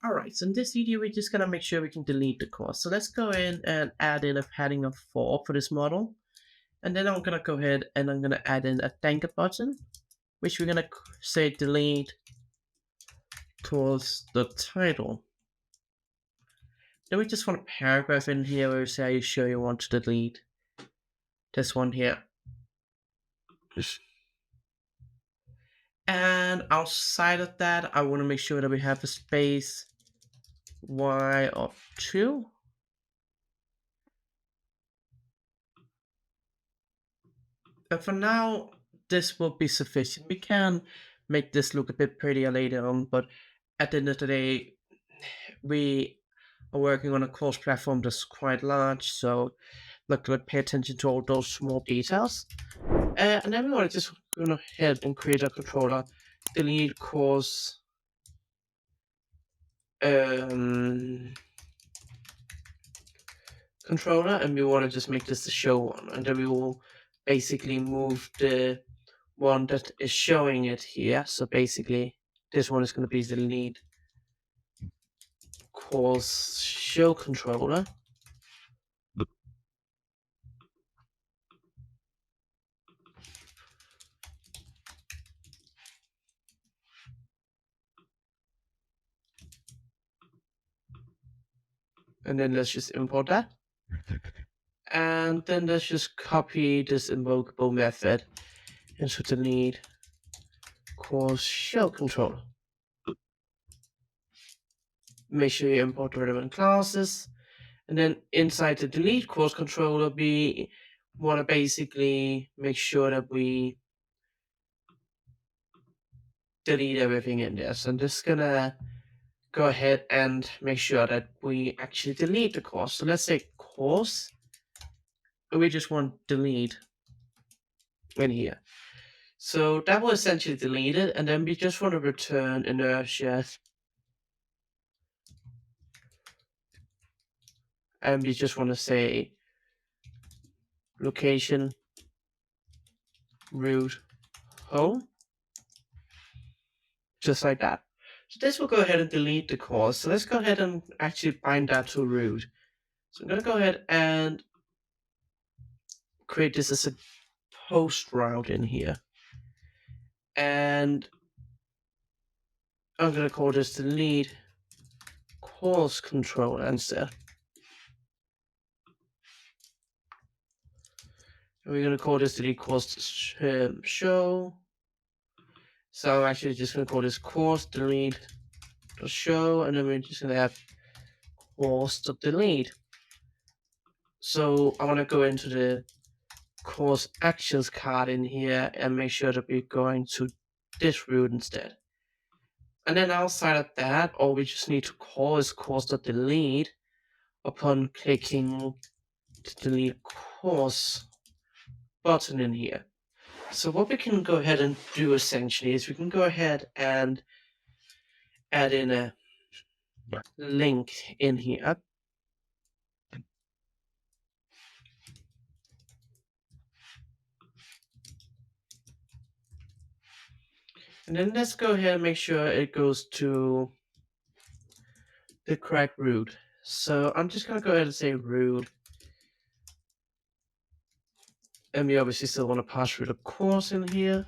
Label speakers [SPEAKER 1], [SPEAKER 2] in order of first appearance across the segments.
[SPEAKER 1] Alright, so in this video, we're just gonna make sure we can delete the course. So let's go in and add in a padding of 4 for this model. And then I'm gonna go ahead and I'm gonna add in a thank you button, which we're gonna say delete towards the title. Then we just want a paragraph in here where we say, are you sure you want to delete this one here? And outside of that, I want to make sure that we have a space y of 2. And for now, this will be sufficient. We can make this look a bit prettier later on, but at the end of the day, we are working on a course platform that's quite large, so look, let's pay attention to all those small details. And then we want to just go ahead and create a controller, delete course controller, and we want to just make this the show one, and then we will basically move the one that is showing it here. So basically, this one is going to be the delete course show controller. And then let's just import that. And then let's just copy this invocable method into delete course show controller. Make sure you import the relevant classes. And then inside the delete course controller, we want to basically make sure that we delete everything in there. So I'm just gonna go ahead and make sure that we actually delete the course. So let's say course, and we just want delete in here. So that will essentially delete it, and then we just want to return inertia. And we just want to say location root home, just like that. So this will go ahead and delete the course. So let's go ahead and actually bind that to root. So I'm going to go ahead and create this as a post route in here. And I'm going to call this delete course control instead. And we're going to call this delete course show. So I'm actually just going to call this course delete show, and then we're just going to have course delete. So I want to go into the course actions card in here and make sure that we're going to this route instead. And then outside of that, all we just need to call is course.delete upon clicking the delete course button in here. So what we can go ahead and do essentially is we can go ahead and add in a link in here. And then let's go ahead and make sure it goes to the correct route. So I'm just going to go ahead and say route. And we obviously still want to pass through the course in here,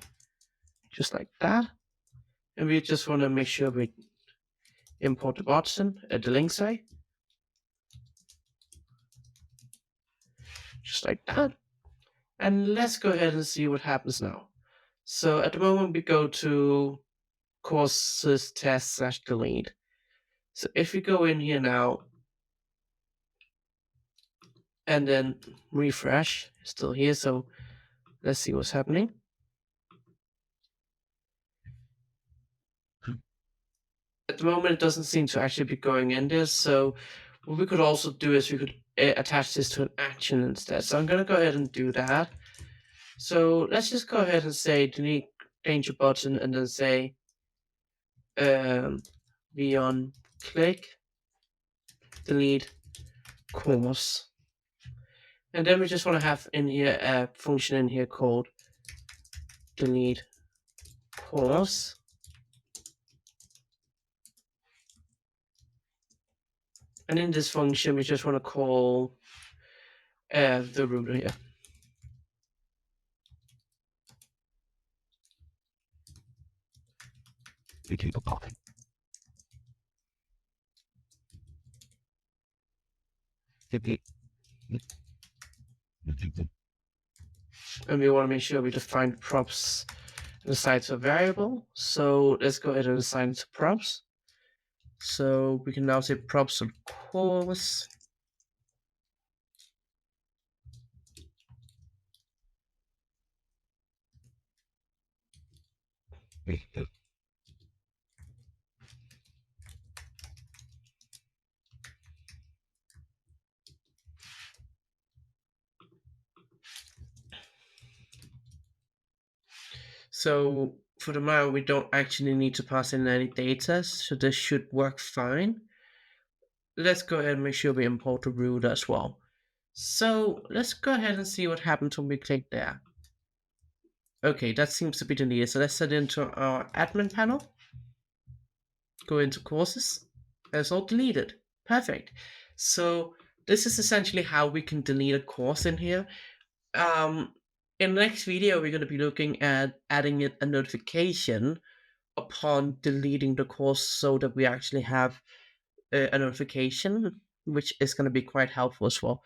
[SPEAKER 1] just like that. And we just want to make sure we import the button at the link site, just like that. And let's go ahead and see what happens now. So at the moment we go to courses test/delete. So if we go in here now and then refresh, it's still here. So let's see what's happening. At the moment, it doesn't seem to actually be going in there. So what we could also do is we could attach this to an action instead. So I'm going to go ahead and do that. So let's just go ahead and say delete danger button and then say beyond click delete course. And then we just want to have in here a function in here called delete course. And in this function, we just want to call the router here. And we want to make sure we define props and assign to a variable. So let's go ahead and assign it to props. So we can now say props of course. So for the moment, we don't actually need to pass in any data, so this should work fine. Let's go ahead and make sure we import the router as well. So let's go ahead and see what happens when we click there. Okay, that seems to be deleted. So let's head into our admin panel, go into courses, and it's all deleted. Perfect. So this is essentially how we can delete a course in here. Um, in the next video, we're going to be looking at adding it a notification upon deleting the course so that we actually have a notification, which is going to be quite helpful as well.